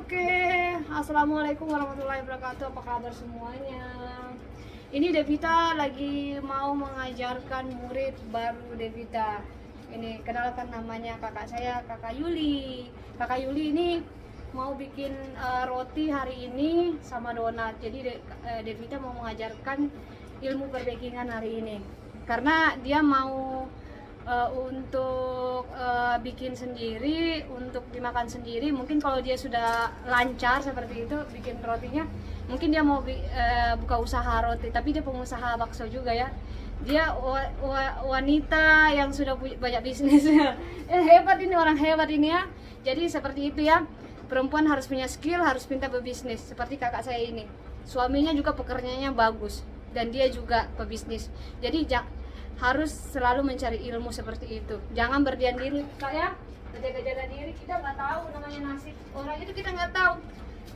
Oke, assalamualaikum warahmatullahi wabarakatuh. Apa kabar semuanya? Ini Devita lagi mau mengajarkan murid baru Devita. Ini kenalkan namanya kakak saya, kakak Yuli. Kakak Yuli ini mau bikin roti hari ini sama donat. Jadi Devita mau mengajarkan ilmu perbakingan hari ini. Karena dia mau untuk bikin sendiri, untuk dimakan sendiri. Mungkin kalau dia sudah lancar seperti itu bikin rotinya, mungkin dia mau buka usaha roti. Tapi dia pengusaha bakso juga ya. Dia wanita yang sudah punya banyak bisnis. Hebat ini, orang hebat ini ya. Jadi seperti itu ya, perempuan harus punya skill, harus pintar berbisnis. Seperti kakak saya ini, suaminya juga pekerjaannya bagus dan dia juga pebisnis. Jadi harus selalu mencari ilmu seperti itu. Jangan berdiam diri, kayak berjaga-jaga diri. Kita nggak tahu namanya nasib orang itu, kita nggak tahu.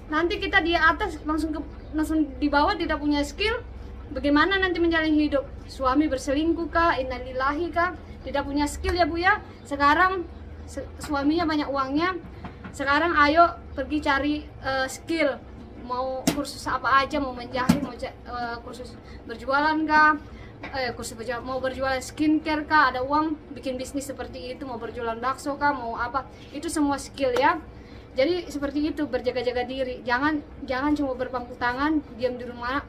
Nanti kita di atas langsung di bawah tidak punya skill. Bagaimana nanti menjalani hidup? Suami berselingkuh kah? Innalillahi kah? Tidak punya skill ya Bu ya. Sekarang suaminya banyak uangnya. Sekarang ayo pergi cari skill. Mau kursus apa aja, mau menjahit, mau kursus berjualan kah? Mau berjualan skincare kah, ada uang bikin bisnis seperti itu, mau berjualan bakso kah, mau apa, itu semua skill ya. Jadi seperti itu, berjaga-jaga diri, jangan cuma berpangku tangan, diam di rumah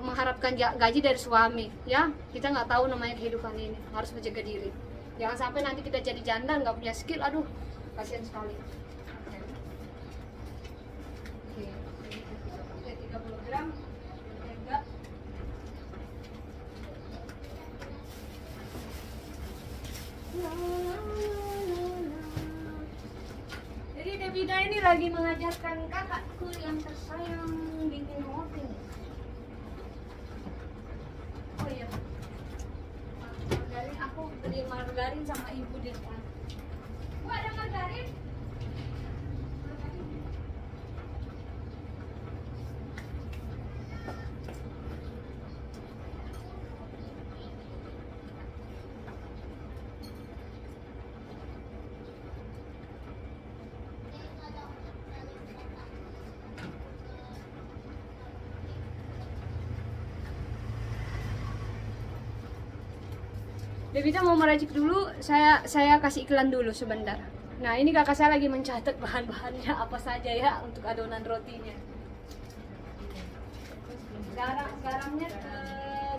mengharapkan gaji dari suami ya. Kita nggak tahu namanya kehidupan ini, harus berjaga diri. Jangan sampai nanti kita jadi janda nggak punya skill, aduh kasihan sekali. Oke, 30 gram mentega. Jadi Devita ini lagi mengajarkan kakakku yang tersayang bikin roti. Oh iya, margarin, aku beli margarin sama ibu di depan. Bu, ada margarin? Devita mau meracik dulu, saya kasih iklan dulu sebentar. Nah ini kakak saya lagi mencatat bahan-bahannya apa saja ya untuk adonan rotinya. Garamnya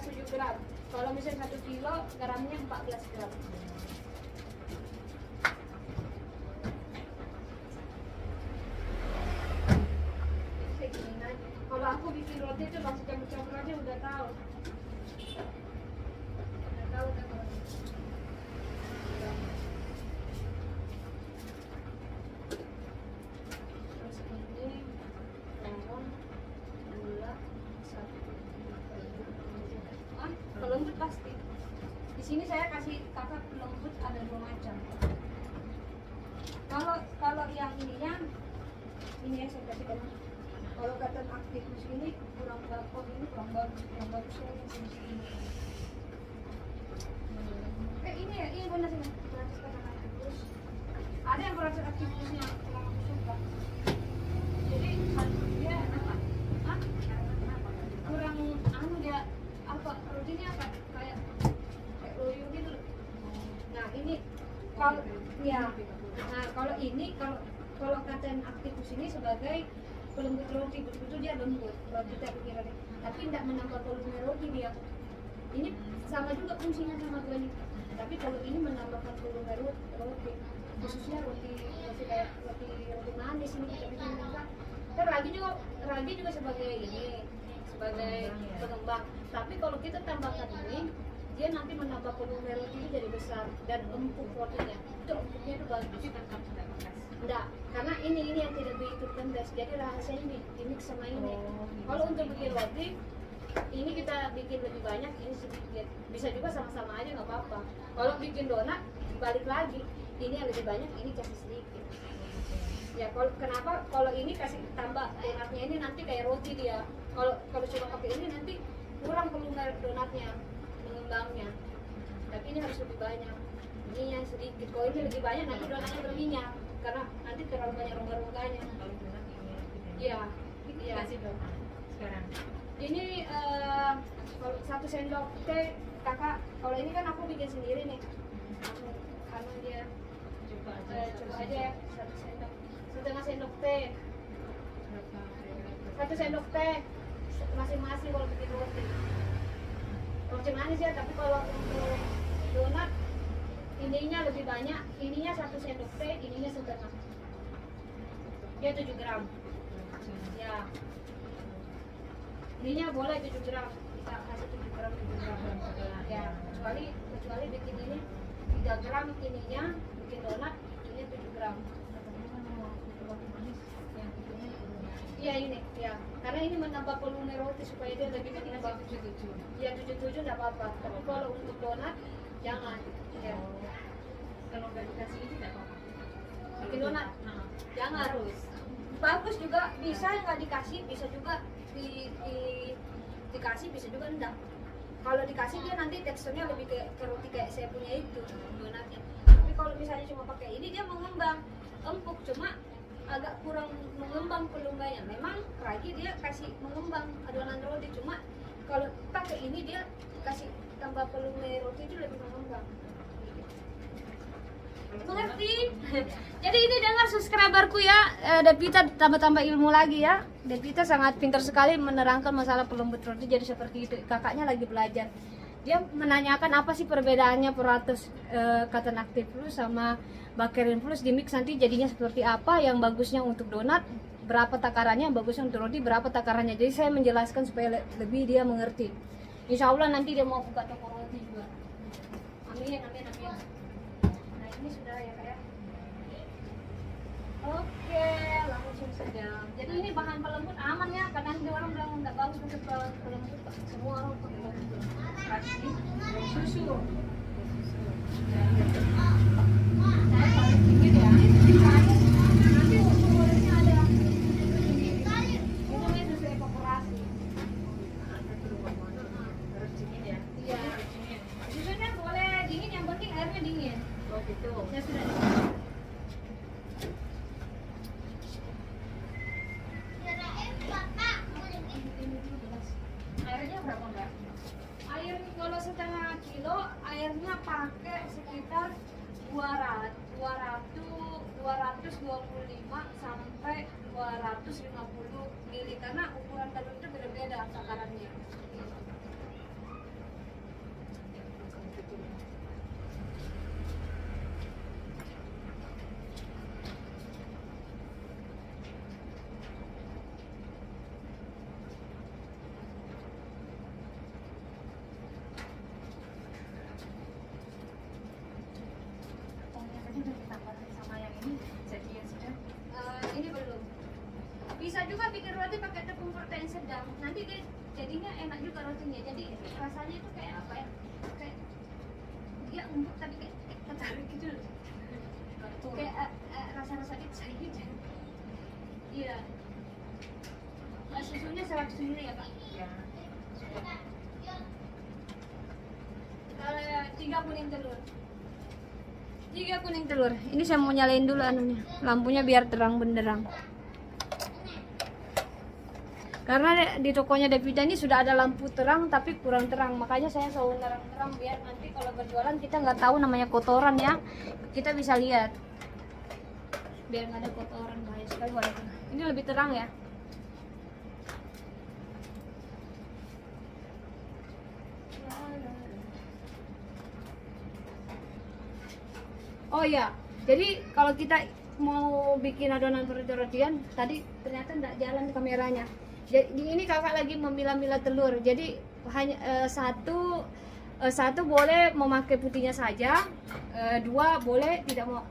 7 gram. Kalau misalnya 1 kilo, garamnya 14 gram. Kalau aku bikin roti itu langsung campur-campur aja udah tahu. Lembut pasti. Di sini saya kasih kakak lembut ada 2 macam. Kalau yang ininya, ini ya saya kasih kamu. Kalau kata aktif ini kurang bagus, ini kurang bagus, ya yang sini. Ini ya, ini benar sih. Ada yang kurang aktifnya kurang aku suka. Jadi dia kurang dia apa rotinya apa kayak loyo gitu. Nah ini kalau ya, nah kalau ini kalau katan aktifus ini sebagai pelembut roti, betul-betul dia lembut kalau kita pikiran, tapi tidak menambah volume roti dia. Ini sama juga fungsinya sama tuanya, tapi kalau ini menambahkan volume roti, khususnya roti kayak roti manis ini kita bikin kan. Ragi juga sebagai pengembang. Tapi kalau kita tambahkan ini, dia nanti menambah volume roti itu jadi besar dan empuk rotinya. Itu empuknya itu bagus. Enggak, karena ini yang tidak begitu pedas. Jadi rahasia ini dimix sama ini. Kalau untuk bikin roti, ini kita bikin lebih banyak, ini sedikit. Bisa juga sama-sama aja nggak apa-apa. Kalau bikin donat, balik lagi. Ini yang lebih banyak, ini kasih sedikit. Ya, kenapa kalau ini kasih tambah donatnya ini nanti kayak roti dia. Kalau cuma pakai ini nanti kurang volume donatnya, mengembangnya. Tapi ini harus lebih banyak. Ini yang sedikit. Kalau ini lebih banyak nanti donatnya berminyak. karena nanti terlalu banyak rongga-rongganya. Kalau donat ini Iya. Ini Iya. kasih berapa sekarang? Ini kalau 1 sendok teh kakak, kalau ini kan aku bikin sendiri nih. Aku anu dia Coba coba aja ya 1 sendok, 1,5 sendok teh, berapa? 1 sendok teh masing-masing kalau bikin roti. Roti manis ya, tapi kalau untuk donat ininya lebih banyak, ininya 1 sendok teh, ininya setengah. Dia 7 gram. Ya. Ininya boleh 7 gram. Kita kasih 7 gram, 7 gram. Ya, kecuali bikin ini 3 gram ininya, bikin donat ini 7 gram. Iya ini, ya. Karena ini menambah volume roti supaya dia lebih ketimbang. Ya 77 enggak apa-apa. Tapi kalau untuk donat jangan. Ya. Kalau nggak dikasih ini nggak apa-apa. Bikin donat Nah, jangan. harus. Bagus juga, bisa nggak dikasih, bisa juga dikasih, bisa juga enggak. Kalau dikasih dia nanti teksturnya lebih ke roti kayak saya punya itu donatnya. Tapi kalau misalnya cuma pakai ini dia mengembang, empuk, cuma agak kurang mengembang volumbanya. Memang lagi dia kasih mengembang adonan roti, cuma kalau pakai ini dia kasih tambah volume roti itu lebih mengembang. Mengerti? Jadi ini dengar subscriberku ya, Devita tambah-tambah ilmu lagi ya. Devita sangat pintar sekali menerangkan masalah pelembut roti, jadi seperti itu. Kakaknya lagi belajar. Dia menanyakan apa sih perbedaannya Puratus Cotton Active Plus sama Baccarin Plus di mix nanti jadinya seperti apa, yang bagusnya untuk donat berapa takarannya, yang bagusnya untuk roti berapa takarannya. Jadi saya menjelaskan supaya lebih dia mengerti. Insya Allah nanti dia mau buka toko roti juga. Amin, amin, amin. Nah ini sudah ya kak ya. Oke, langsung saja. Jadi ini bahan pelembut aman ya, kadang dia orang bilang nggak bagus untuk pelembut, semua orang pakai pelembut. Kasih susu. Saya paling sedikit ya. Nanti ukurannya ada. Ini susu evaporasi. Harus dingin ya? Iya. Susunya boleh dingin, yang penting airnya dingin. Oh gitu. Ya sudah. Airnya berapa enggak? Air kalau setengah kilo airnya pakai sekitar 225 sampai 250 mili karena ukuran telur itu beda-beda takarannya. Ini belum. Bisa juga bikin roti pakai tepung protein sedang. Nanti dia jadinya enak juga rotinya. Jadi rasanya itu kayak apa ya? Kayak dia empuk tapi kayak ketarik gitu loh. Kayak rasa-rasa cair gitu. Iya. Susunya 100 ml ya Pak? Ya. 3 kuning telur. 3 kuning telur. Ini saya mau nyalain dulu anunya, lampunya biar terang benderang. Karena di tokonya Devita ini sudah ada lampu terang tapi kurang terang, makanya saya selalu terang-terang biar nanti kalau berjualan kita nggak tahu namanya kotoran ya, kita bisa lihat. Biar nggak ada kotoran, bahaya sekali warna. Ini lebih terang ya. Oh ya, jadi kalau kita mau bikin adonan roti-rotian, tadi ternyata tidak jalan kameranya. Jadi ini kakak lagi memilah-milah telur. Jadi hanya satu boleh memakai putihnya saja, 2 boleh tidak mau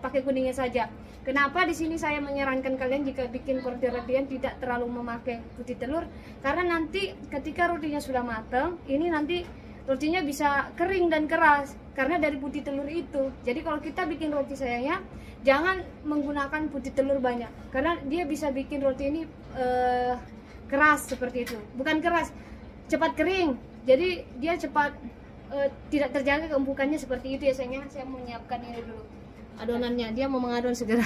pakai kuningnya saja. Kenapa di sini saya menyarankan kalian jika bikin roti-rotian tidak terlalu memakai putih telur? Karena nanti ketika rotinya sudah matang, ini nanti rotinya bisa kering dan keras karena dari putih telur itu. Jadi kalau kita bikin roti sayangnya jangan menggunakan putih telur banyak karena dia bisa bikin roti ini keras seperti itu. Bukan keras, cepat kering. Jadi dia cepat tidak terjaga keempukannya seperti itu ya sayangnya. Saya mau menyiapkan ini dulu. adonannya, dia mau mengadon segera.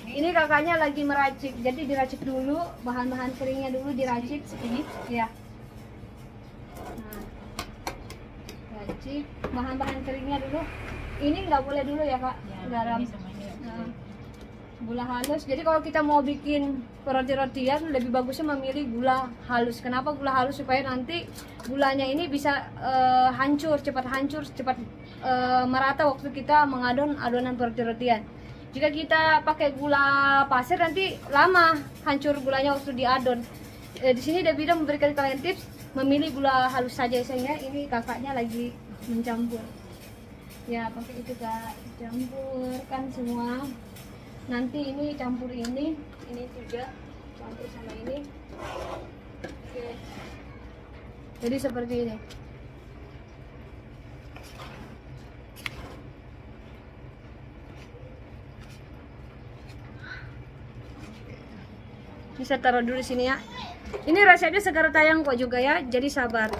Ini kakaknya lagi meracik, jadi diracik dulu bahan-bahan keringnya dulu diracik ini, ya. Nah, racik bahan-bahan keringnya dulu. Ini nggak boleh dulu ya kak, Ya, garam. ini semuanya. Nah, gula halus. Jadi kalau kita mau bikin roti-rotian lebih bagusnya memilih gula halus. Kenapa gula halus? Supaya nanti gulanya ini bisa hancur, cepat merata waktu kita mengadon adonan roti-rotian. Jika kita pakai gula pasir nanti lama hancur gulanya waktu diadon. Di sini Devita memberikan kalian tips memilih gula halus saja, sehingga ini kakaknya lagi mencampur. Ya pakai itu kak, campurkan semua. Nanti ini campur ini juga campur sama ini. Oke. Jadi seperti ini. Bisa taruh dulu di sini ya. Ini resepnya segera tayang kok juga ya, jadi sabar.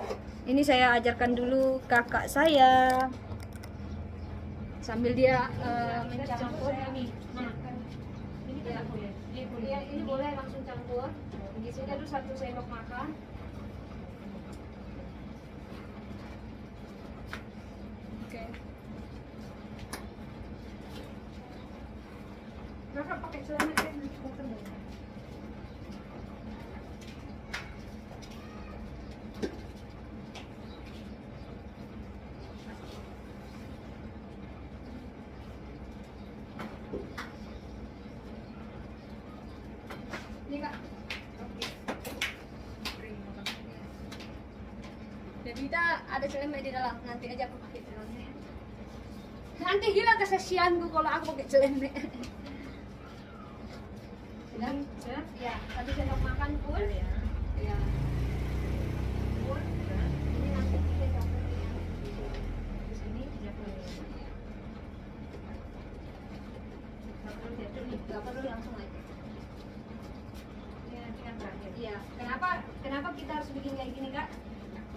Ini saya ajarkan dulu kakak saya sambil dia mencampur. Ini boleh langsung campur. Di sini ada 1 sendok makan. Oke. Kakak pakai celana kan ketemu. Ini kak. Devita ada celemek di dalam, nanti aja aku pakai celemek. Nanti gila kesesianku kalau aku pakai celemek. Sudah? Ya, 1 sendok makan pun. Ya. Pun. Ini nanti kita campur ya. Di sini nggak perlu langsung aja. Iya. Kenapa kita harus bikin kayak gini kak?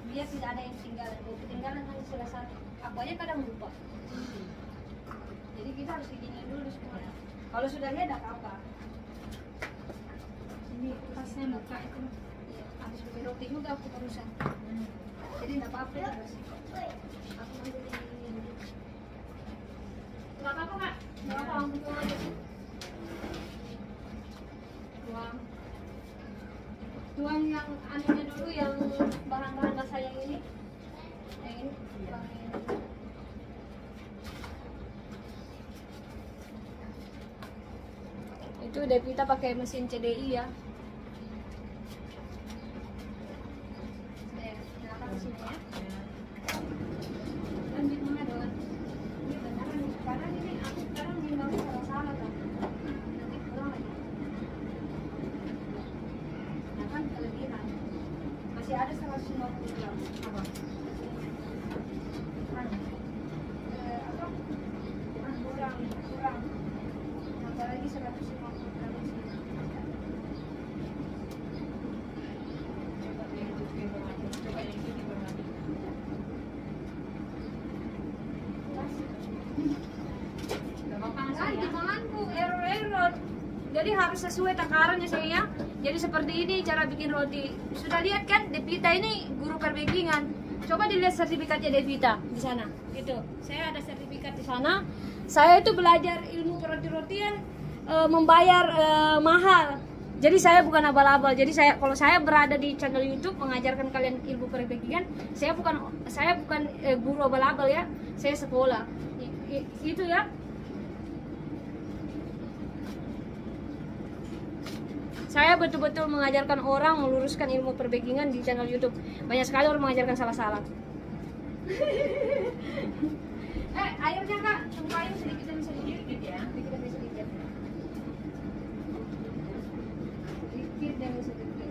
Biar tidak ada yang ketinggalan. Kalau ketinggalan nanti selesai. Aku aja kadang lupa. Jadi kita harus bikinnya dulu semua. Kalau sudah lihat ada apa? Ini pasnya buka itu. Iya. Habis bikin roti juga aku terusan. Jadi nggak apa-apa terus. Aku ambil ini dulu. Nggak apa-apa kak. Nggak apa-apa, langsung tuang aja. Tuang yang anunya dulu, yang bahan-bahan basah yang ini. Yang ini. Tuang yang ini. Itu Devita pakai mesin CDI ya. Nyalakan mesinnya. Lanjut mengadon. Ini beneran nih. Karena ini aku sekarang nimbangnya salah-salah kan. Nanti kurang lagi. Nah kan kelebihan. Masih ada 150 gram. Apa? Apa? Kurang. Tambah lagi 150 gram di sini. Error. Jadi harus sesuai takarannya saya. Jadi seperti ini cara bikin roti. Sudah lihat kan Devita ini guru perbakingan. Coba dilihat sertifikatnya Devita di sana. Gitu. Saya ada sertifikat di sana. Saya itu belajar ilmu roti-rotian membayar mahal. Jadi saya bukan abal-abal. Jadi kalau saya berada di channel YouTube mengajarkan kalian ilmu perbakingan, saya bukan guru abal-abal ya. Saya sekolah. Itu ya. Saya betul-betul mengajarkan orang meluruskan ilmu perbakingan di channel YouTube. Banyak sekali orang mengajarkan salah-salah. Airnya kak, tumpahin sedikit demi sedikit ya. Sedikit demi sedikit. Sedikit demi sedikit.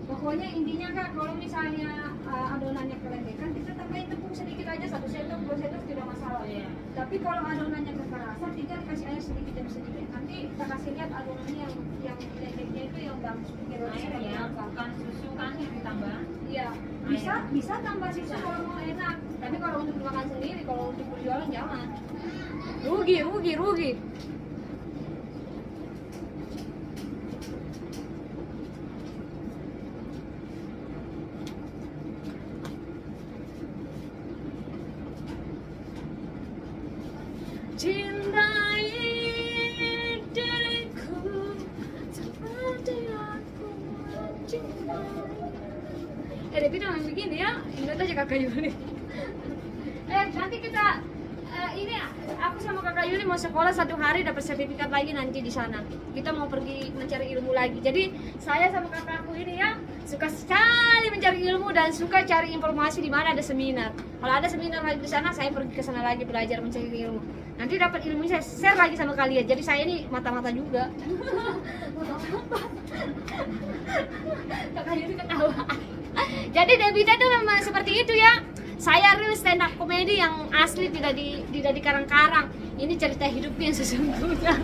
Pokoknya intinya kak, kalau misalnya adonannya kelendekan, kita tambahin tepung sedikit aja, 1 sendok, 2 sendok tidak masalah. Iya. Tapi kalau adonannya kekerasan, tinggal kasih air sedikit demi sedikit. Nanti kita kasih lihat adonannya yang lendeknya itu yang bagus bikin roti seperti Airnya apa. bukan susu kan yang ditambah. Iya, bisa tambah sisa kalau mau enak. Tapi kalau untuk makan sendiri, kalau untuk berjualan jangan. Rugi. Cintai diriku seperti aku mencintai. Devi udah main begini ya, ingat aja kakak Yuli. Nanti kita ini aku sama kakak Yuli mau sekolah 1 hari dapat sertifikat lagi nanti di sana. Kita mau pergi mencari ilmu lagi. Jadi saya sama kakakku ini ya suka sekali mencari ilmu dan suka cari informasi di mana ada seminar. Kalau ada seminar lagi di sana, saya pergi ke sana lagi belajar mencari ilmu. Nanti dapat ilmu saya share lagi sama kalian. Jadi saya ini mata-mata juga. Kakak Yuli ketawa. Jadi Devita itu memang seperti itu ya. Saya real stand up komedi yang asli, tidak di karang-karang. Ini cerita hidupnya yang sesungguhnya.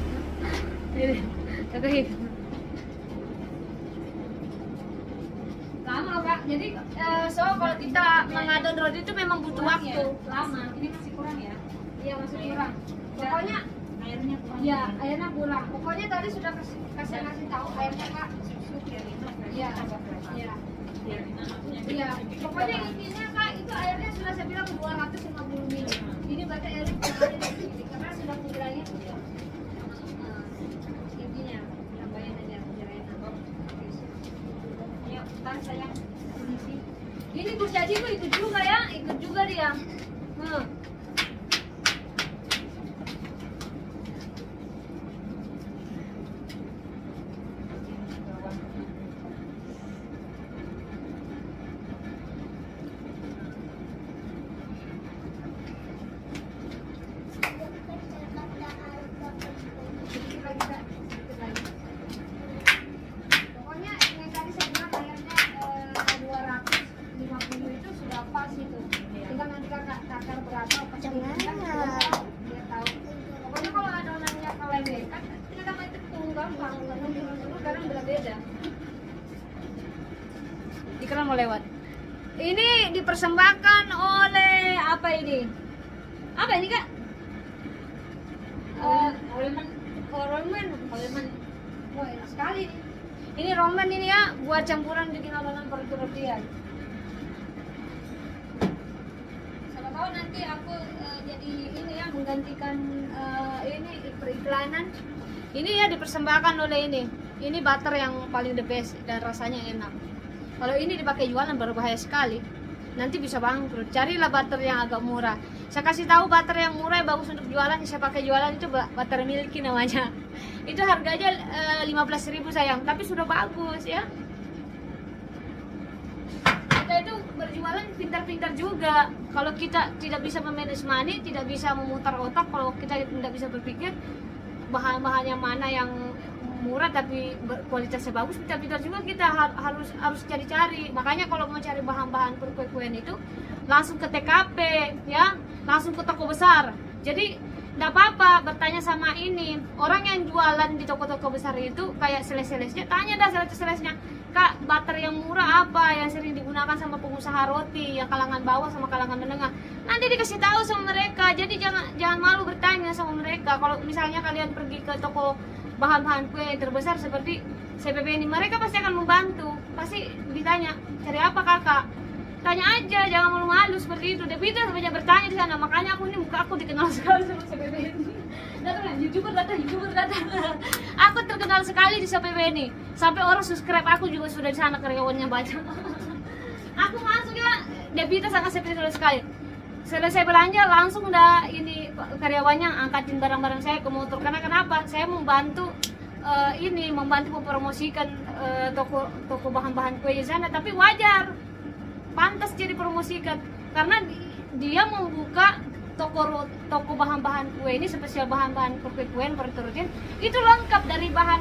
Lama loh Kak. Jadi so kalau kita mengadon road itu memang butuh waktu lama. Ini masih kurang ya? Iya masih kurang. Pokoknya Airnya kurang. ya airnya kurang. Pokoknya tadi sudah kasih tahu airnya Kak. Iya. Iya. Iya. Pokoknya intinya Kak itu airnya sudah saya bilang 250 ml. Ini berarti airnya kurang dari sini karena sudah mengurangi sudah. Intinya tambahin aja biar enak. Ayo, ntar sayang. Ini kurcaciku ikut juga ya, ikut juga dia. Pokoknya yang tadi saya bilang airnya 250 itu sudah pas itu. Tinggal nanti kakak takar berapa jangan dia tahu. Pokoknya kalau adonannya kaleng kan tinggal main tepung gampang. Sekarang berbeda. Iklan mau lewat. Ini dipersembahkan oleh apa ini? Apa ini Kak? Roman. Wah enak sekali nih. Ini roman ini ya, buat campuran bikin adonan roti-rotian. Siapa tahu nanti aku jadi ini ya menggantikan ini periklanan. Ini ya dipersembahkan oleh ini. Ini butter yang paling the best dan rasanya enak. Kalau ini dipakai jualan berbahaya sekali. Nanti bisa bangkrut. Carilah butter yang agak murah. Saya kasih tahu butter yang murah yang bagus untuk jualan. Saya pakai jualan itu butter milky namanya. Itu harganya 15.000 sayang, tapi sudah bagus ya. Kita itu berjualan pintar-pintar juga. Kalau kita tidak bisa memanage money, tidak bisa memutar otak, kalau kita tidak bisa berpikir bahan-bahan yang mana yang murah tapi kualitasnya bagus, pintar-pintar juga kita harus cari-cari. Makanya kalau mau cari bahan-bahan perkue-kuean itu langsung ke TKP ya, langsung ke toko besar. Jadi tidak apa-apa bertanya sama ini orang yang jualan di toko-toko besar itu, kayak sales-salesnya, tanya dah sales-salesnya, Kak, butter yang murah apa yang sering digunakan sama pengusaha roti yang kalangan bawah sama kalangan menengah. Nanti dikasih tahu sama mereka. Jadi jangan malu bertanya sama mereka. Kalau misalnya kalian pergi ke toko bahan-bahan kue terbesar seperti CPP ini, mereka pasti akan membantu. Pasti ditanya, cari apa kakak? Tanya aja, jangan malu-malu seperti itu. Devita banyak bertanya di sana, makanya aku ini muka aku dikenal sekali sama CPP ini. Datang, YouTuber datang. Aku terkenal sekali di CPP ini. Sampai orang subscribe aku juga sudah di sana, karyawannya banyak. Aku masuk ya, Devita sangat CPP sekali. Selesai belanja langsung udah ini karyawannya angkatin barang-barang saya ke motor. Karena kenapa? Saya membantu membantu mempromosikan toko bahan-bahan kue di sana. Tapi wajar, pantas jadi promosikan karena dia membuka toko bahan-bahan kue ini, spesial bahan-bahan kue-kuean, roti-rotian itu lengkap dari bahan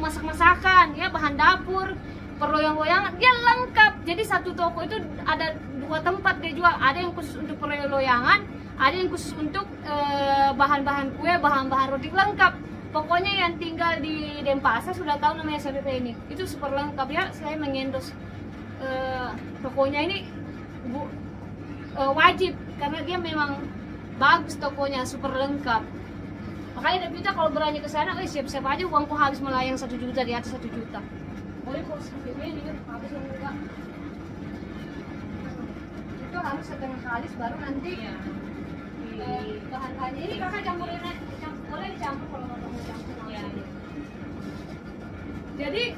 masak-masakan ya, bahan dapur, perloyang-loyangan, dia lengkap. Jadi satu toko itu ada 2 tempat dia jual, ada yang khusus untuk perloyangan, ada yang khusus untuk bahan-bahan kue, bahan-bahan roti, lengkap. Pokoknya yang tinggal di Denpasar sudah tahu namanya CPP ini, itu super lengkap ya. Saya mengendorse tokonya ini wajib, karena dia memang bagus, tokonya super lengkap. Makanya Devita kalau berani ke sana, siap-siap aja uangku habis melayang 1 juta, di atas 1 juta. Boleh kok sampai ini habis enggak. Itu harus setengah kalis baru nanti bahan-bahannya ini kakak campurin, boleh dicampur kalau kakak mau campur. Jadi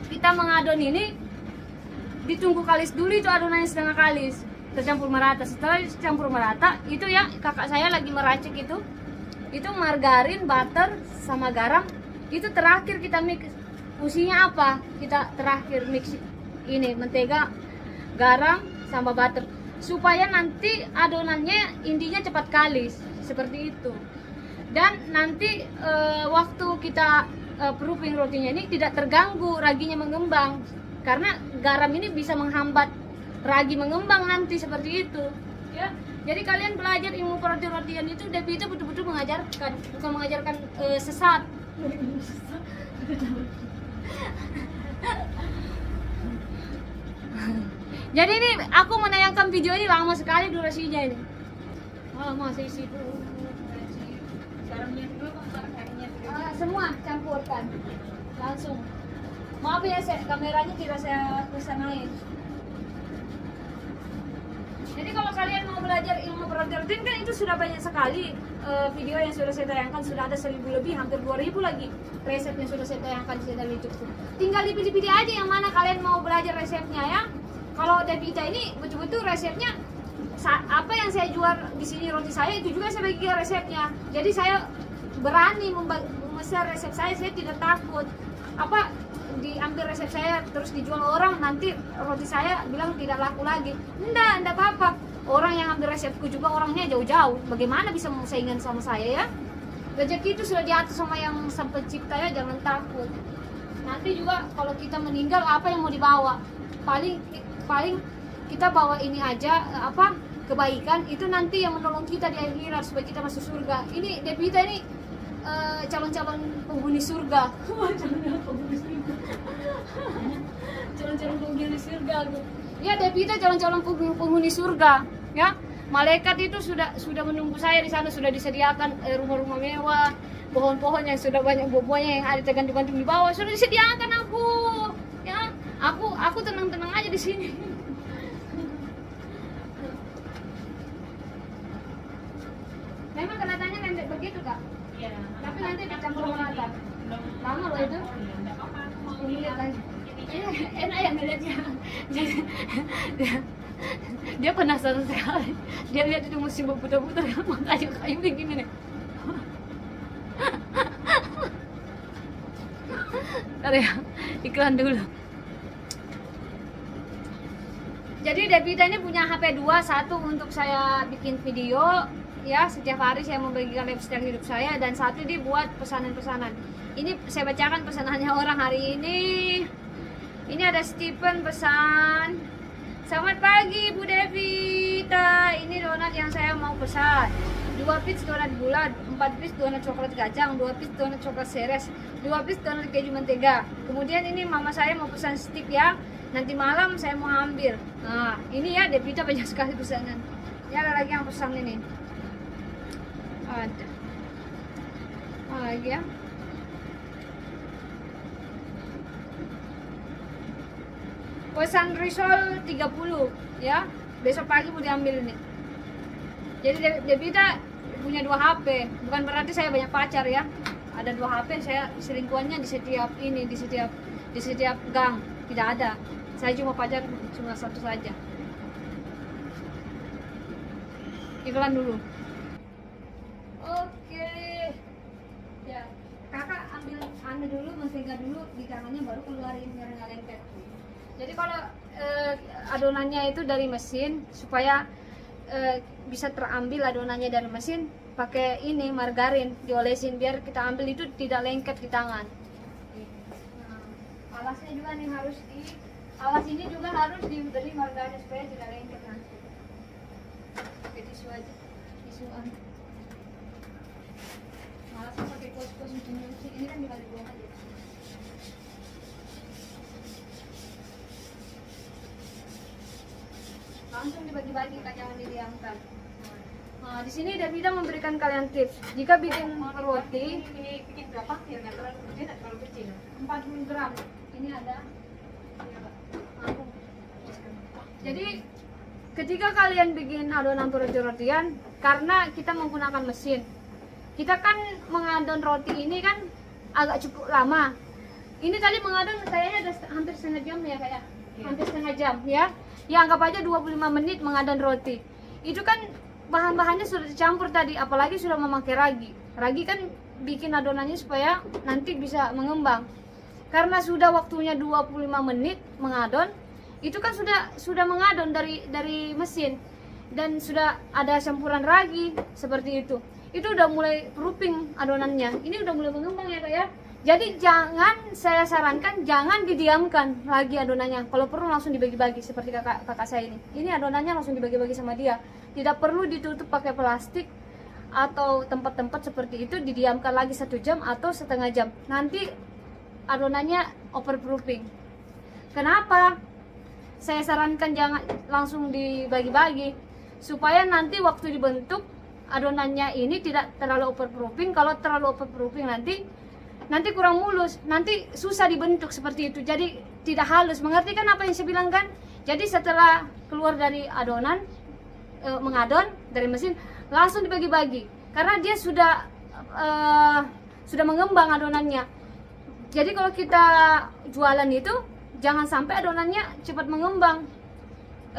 kita mengadon ini ditunggu kalis dulu, itu adonannya setengah kalis tercampur merata. Setelah campur merata itu ya kakak saya lagi meracik itu margarin, butter sama garam, itu terakhir kita mix. Fungsinya apa? Kita terakhir mix ini mentega, garam sama butter supaya nanti adonannya intinya cepat kalis seperti itu. Dan nanti waktu kita proofing rotinya ini tidak terganggu raginya mengembang, karena garam ini bisa menghambat ragi mengembang nanti seperti itu ya. Jadi kalian belajar ilmu peroti-rotian itu Devita betul-betul mengajarkan, bukan mengajarkan sesat. Jadi ini aku menayangkan video ini lama sekali durasinya ini. Masih isi dulu. Garamnya dulu, airnya dulu. Semua campurkan langsung. Maaf ya, kameranya tidak saya kesanain. Jadi kalau kalian mau belajar ilmu peroti-rotian kan itu sudah banyak sekali video yang sudah saya tayangkan, sudah ada 1000 lebih, hampir 2000 lagi resep yang sudah saya tayangkan di channel YouTube. Tinggal dipilih-pilih aja yang mana kalian mau belajar resepnya ya. Kalau Devita ini betul-betul resepnya apa yang saya jual di sini roti saya itu juga saya bagikan resepnya. Jadi saya berani memesan resep saya tidak takut. Apa diambil resep saya terus dijual orang, nanti roti saya bilang tidak laku lagi. Enggak apa-apa. Orang yang ambil resepku juga orangnya jauh-jauh. Bagaimana bisa mau saingan sama saya ya? Rezeki itu sudah diatur sama yang Sang Pencipta ya, jangan takut. Nanti juga kalau kita meninggal apa yang mau dibawa? Paling kita bawa ini aja kebaikan, itu nanti yang menolong kita di akhirat supaya kita masuk surga. Ini Devita ini calon-calon penghuni surga. Calon-calon penghuni surga. Ya Devita calon-calon penghuni surga. Ya, malaikat itu sudah menunggu saya di sana, sudah disediakan rumah-rumah mewah, pohon-pohon yang sudah banyak buah-buahnya yang ada tergantung-gantung di bawah sudah disediakan aku. Ya, aku tenang-tenang aja di sini. Memang kelihatannya lembek begitu kak. Iya. Tapi nanti dicampur merata. Lama loh itu. Ini lihat aja. Enak ya ngeliatnya. Dia penasaran sekali. Dia lihat itu mesti berputar-putar, makanya kayu begini nih. Ntar ya, iklan dulu. Jadi Devita ini punya HP 2, satu untuk saya bikin video ya, setiap hari saya membagikan lifestyle hidup saya, dan satu dia buat pesanan-pesanan. Ini saya bacakan pesanannya orang hari ini. Ini ada Stephen pesan, selamat pagi Bu Devita, ini donat yang saya mau pesan. 2 piece donat bulat, 4 piece donat coklat kacang, 2 piece donat coklat seres, 2 piece donat keju mentega. Kemudian ini mama saya mau pesan stick ya, nanti malam saya mau ambil. Nah ini ya Devita banyak sekali pesanan. Ini ada lagi yang pesan ini. Ada lagi ya. Pesan risol 30 ya, besok pagi mau diambil ini. Jadi Devita punya 2 HP, bukan berarti saya banyak pacar ya. Ada 2 HP, saya selingkuhannya di setiap gang, tidak ada. Saya cuma pacar cuma 1 saja. Iklan dulu. Oke. Ya, kakak ambil dulu, mentega dulu di tangannya, baru keluarin biar nggak lengket. Jadi kalau adonannya itu dari mesin, supaya bisa terambil adonannya dari mesin, pakai ini margarin diolesin biar kita ambil itu tidak lengket di tangan. Nah, alasnya juga nih harus alas ini juga harus dibeli margarin supaya tidak lengket nanti. Pakai tisu aja, tisuan. Malasnya pakai kos-kos ini kan tinggal dibuang aja. langsung dibagi-bagi Kak, jangan didiamkan. Nah, di sini Devita memberikan kalian tips. Jika bikin roti Ini bikin berapa? Ya nggak terlalu gede, nggak terlalu kecil. 40 gram. Ini ada. Jadi ketika kalian bikin adonan roti-rotian, karena kita menggunakan mesin, kita kan mengadon roti ini kan agak cukup lama. Ini tadi mengadon kayaknya ada hampir setengah jam ya kayak, hampir setengah jam ya. Ya anggap aja 25 menit mengadon roti. Itu kan bahan-bahannya sudah dicampur tadi, apalagi sudah memakai ragi. Ragi kan bikin adonannya supaya nanti bisa mengembang. Karena sudah waktunya 25 menit mengadon, itu kan sudah mengadon dari mesin dan sudah ada campuran ragi seperti itu. Itu udah mulai proofing adonannya. Ini udah mulai mengembang ya Kak ya. Jadi saya sarankan jangan didiamkan lagi adonannya. Kalau perlu langsung dibagi-bagi seperti kakak saya ini. Ini adonannya langsung dibagi-bagi sama dia. Tidak perlu ditutup pakai plastik atau tempat-tempat seperti itu, didiamkan lagi 1 jam atau setengah jam. Nanti adonannya overproofing. Kenapa? Saya sarankan jangan langsung dibagi-bagi supaya nanti waktu dibentuk adonannya ini tidak terlalu overproofing. Kalau terlalu overproofing nanti kurang mulus, nanti susah dibentuk seperti itu. Jadi tidak halus. Mengerti kan apa yang saya bilang kan? Jadi setelah keluar dari adonan, mengadon dari mesin, langsung dibagi-bagi karena dia sudah mengembang adonannya. Jadi kalau kita jualan itu jangan sampai adonannya cepat mengembang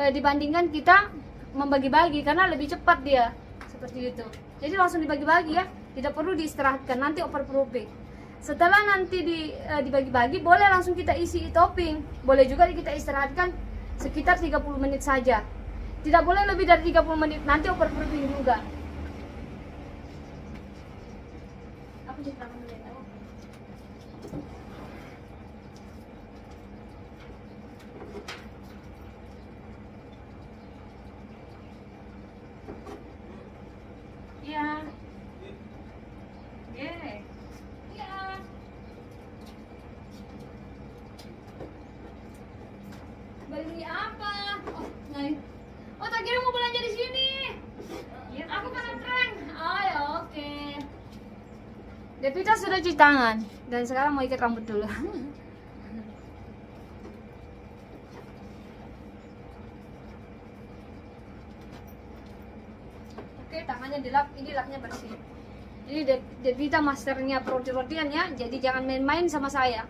dibandingkan kita membagi-bagi, karena lebih cepat dia seperti itu. Jadi langsung dibagi-bagi ya, tidak perlu diistirahatkan, nanti overproofing. Setelah nanti dibagi-bagi, boleh langsung kita isi topping, boleh juga kita istirahatkan sekitar 30 menit saja. Tidak boleh lebih dari 30 menit, nanti overproofing juga. Aku cerita dulu ya. Iya. Yeah. Iya. Beli apa? Oh, naik. Oh, tak kira mau belanja di sini. Iya, Aku kan tren. Oh ya, oke. Devita sudah cuci tangan dan sekarang mau ikat rambut dulu. Oke, tangannya dilap, ini lapnya bersih. Ini Devita masternya roti-rotian ya, jadi jangan main-main sama saya.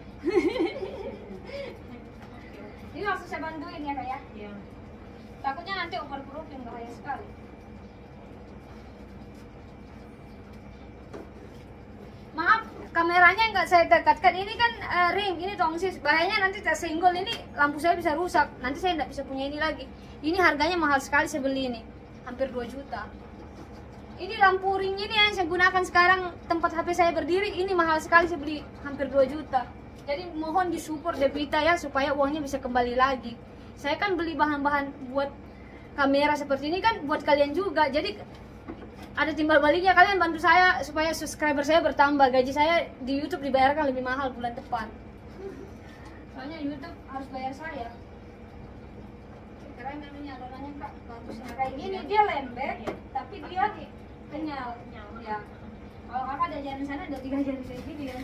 Ini langsung saya bantuin ya Kak ya. Iya. Takutnya nanti overproofing, bahaya sekali. Maaf, kameranya nggak saya dekatkan. Ini kan ring, ini tongsis. Bahayanya nanti tersenggol, ini lampu saya bisa rusak. Nanti saya nggak bisa punya ini lagi. Ini harganya mahal sekali saya beli ini, hampir 2 juta. Ini lampu ring ini yang saya gunakan sekarang tempat HP saya berdiri. Ini mahal sekali saya beli, hampir 2 juta. Jadi mohon disupport Devita ya, supaya uangnya bisa kembali lagi. Saya kan beli bahan-bahan buat kamera seperti ini kan buat kalian juga. Jadi ada timbal baliknya, kalian bantu saya supaya subscriber saya bertambah. Gaji saya di YouTube dibayarkan lebih mahal bulan depan. Soalnya YouTube harus bayar saya. Keren namanya adonannya Kak, bagus. Nah, kayak gini dia lembek, tapi dia kenyal. Ya. Kalau Kakak ada jalan sana ada 3 jari kayak gini ya.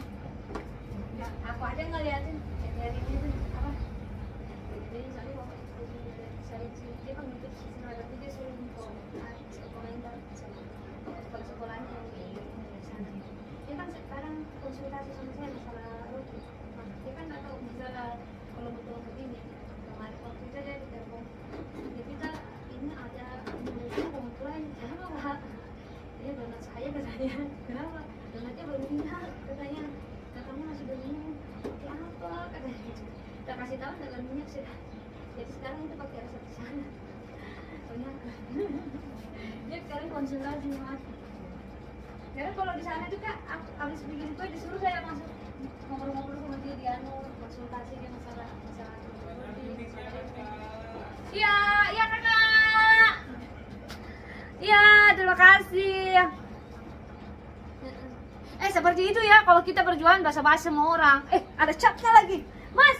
Ya, aku aja ngeliatin jari ini tuh apa? Jadi soalnya waktu saya dia kan ngikut sekolah dia suruh komentar sama sekolahnya yang di sana. Dia kan sekarang konsultasi sama saya masalah roti. Nah, dia kan nggak tahu misalnya kalau betul begini. Kemarin waktu itu dia ditelepon. Dia kita ini ada menurutnya komplain. Kenapa? Dia donat saya katanya. Kenapa? Donatnya baru minta katanya. Kamu masih belum minum. Pakai apa? Katanya. Kita kasih tahu dengan minyak sih. Jadi sekarang itu pakai resep di sana. Soalnya dia sekarang konsultasi mas. Karena kalau di sana juga habis bikin kue disuruh saya masuk ngobrol-ngobrol sama dia di konsultasi dia masalah. Iya, iya kakak. Iya, terima kasih. Seperti itu ya kalau kita berjualan basa-basi sama orang. Ada catnya lagi, Mas.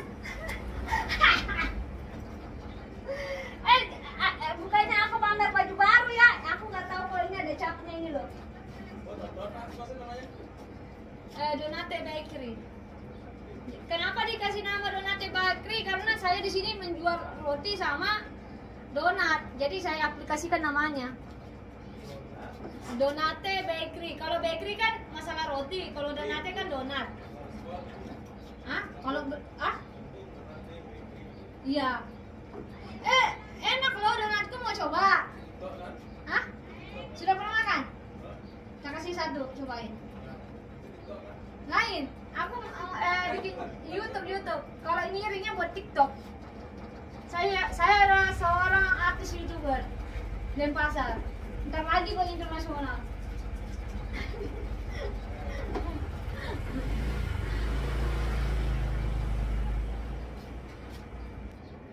Donate Bakery. Kenapa dikasih nama Donate Bakery? Karena saya di sini menjual roti sama donat. Jadi saya aplikasikan namanya Donate Bakery. Kalau bakery kan masalah roti, kalau donate kan donat. Kalau iya. Enak loh donatku, mau coba? Sudah pernah makan? Saya kasih satu, cobain. Lain, aku bikin YouTube. Kalau ini ringnya buat TikTok. Saya adalah seorang artis YouTuber Denpasar. Ntar lagi buat internasional.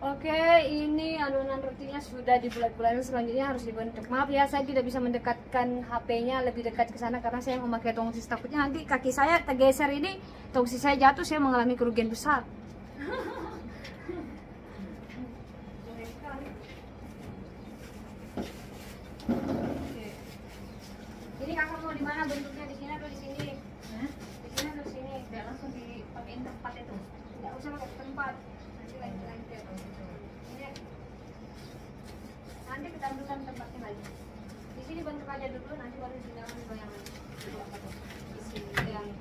Oke, ini adonan rotinya sudah dibulat-bulat, selanjutnya harus dibentuk. Maaf ya, saya tidak bisa mendekatkan HP-nya lebih dekat ke sana karena saya memakai tongsis. Takutnya nanti kaki saya tergeser ini, tongsis saya jatuh, saya mengalami kerugian besar. Ini kakak mau di mana bentuknya, di sini atau di sini? Di sini atau di sini? Udah langsung dipakein tempat itu. Tidak usah pakai tempat. Nanti kita ambilkan tempatnya lagi. Di sini bentuk aja dulu, nanti baru ditinggalkan goyangan. Di sini yang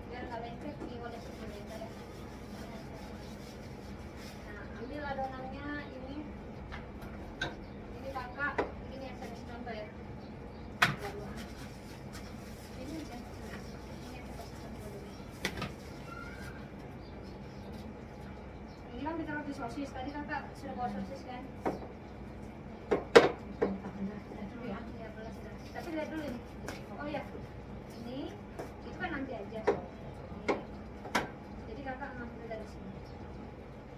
biar nggak lengket di wadah seperti ini ya. Nah, ambil adonannya ini. Ini kakak, ini yang saya kasih contoh ya. Ini aja. Ini yang kita kasih contoh dulu. Ini kan kita roti sosis, tadi kakak sudah bawa sosis kan? Tapi lihat dulu nih. Oh ya, ini itu kan nanti aja. Ini. Jadi kakak ngambil dari sini.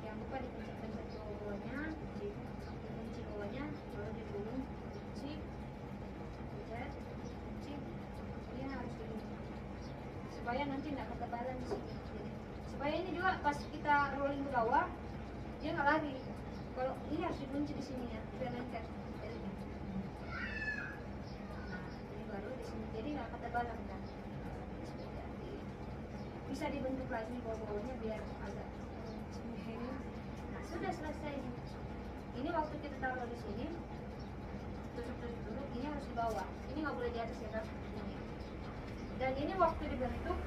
Yang lupa dipencet-pencet bawahnya, dikunci bawahnya, baru digulung, kunci, pencet, kunci. Ini harus digulung supaya nanti nggak ketebalan di sini. Jadi, supaya ini juga pas kita rolling ke bawah, dia nggak lari. Kalau ini harus dikunci di sini ya, biar lengket. Jadi nggak ketebalan kan, bisa dibentuk lagi bawah-bawahnya biar agak sembunyi. Nah sudah selesai. Ini waktu kita taruh di sini, tutup dulu. Ini harus di bawah. Ini nggak boleh di atas ya kan? Dan ini waktu dibentuk,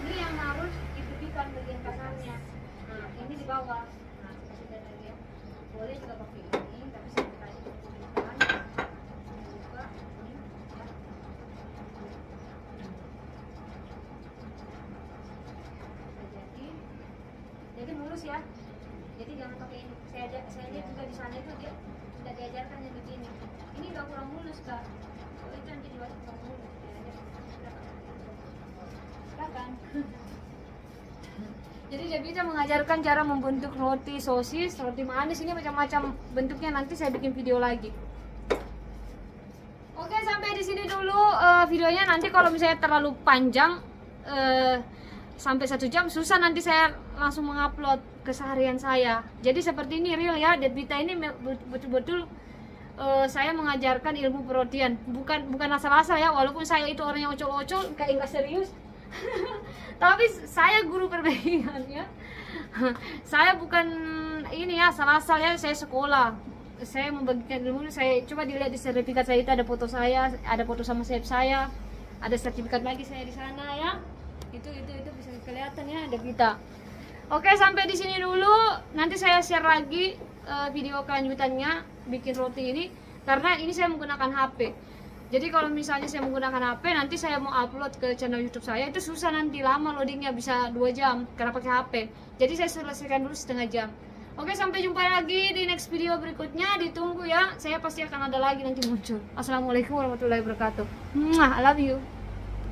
ini yang harus dipipikan bagian kasarnya. Nah ini di bawah. Nah kasih lihat lagi ya. Boleh juga pakai ini, tapi saya kasih pipikan. Jadi mulus ya, jadi jangan pakai ini. Saya lihat juga di sana itu dia sudah diajarkan yang begini. Ini udah kurang mulus kak. Kalau itu nanti dibuat kurang mulus. Kan? Jadi dia bisa mengajarkan cara membentuk roti sosis, roti manis, ini macam-macam bentuknya. Nanti saya bikin video lagi. Oke, sampai di sini dulu videonya. Nanti kalau misalnya terlalu panjang, sampai 1 jam susah nanti saya langsung mengupload keseharian saya. Jadi seperti ini real ya, Devita ini betul-betul saya mengajarkan ilmu perotian, bukan asal-asal ya. Walaupun saya itu orang yang ocol-ocol, kayak nggak serius. Tapi saya guru perbaikan ya. Saya bukan ini ya asal-asal ya, saya sekolah. Saya membagikan ilmu. Saya coba dilihat di sertifikat saya itu ada foto saya, ada foto sama chef saya, ada sertifikat lagi saya di sana ya. Itu bisa kelihatan ya Devita. Oke, sampai di sini dulu. Nanti saya share lagi video kelanjutannya bikin roti ini, karena ini saya menggunakan HP. Jadi kalau misalnya saya menggunakan HP, nanti saya mau upload ke channel YouTube saya, itu susah, nanti lama loadingnya, bisa 2 jam karena pakai HP. Jadi saya selesaikan dulu setengah jam. Oke, sampai jumpa lagi di next video berikutnya. Ditunggu ya, saya pasti akan ada lagi nanti muncul. Assalamualaikum warahmatullahi wabarakatuh. I love you.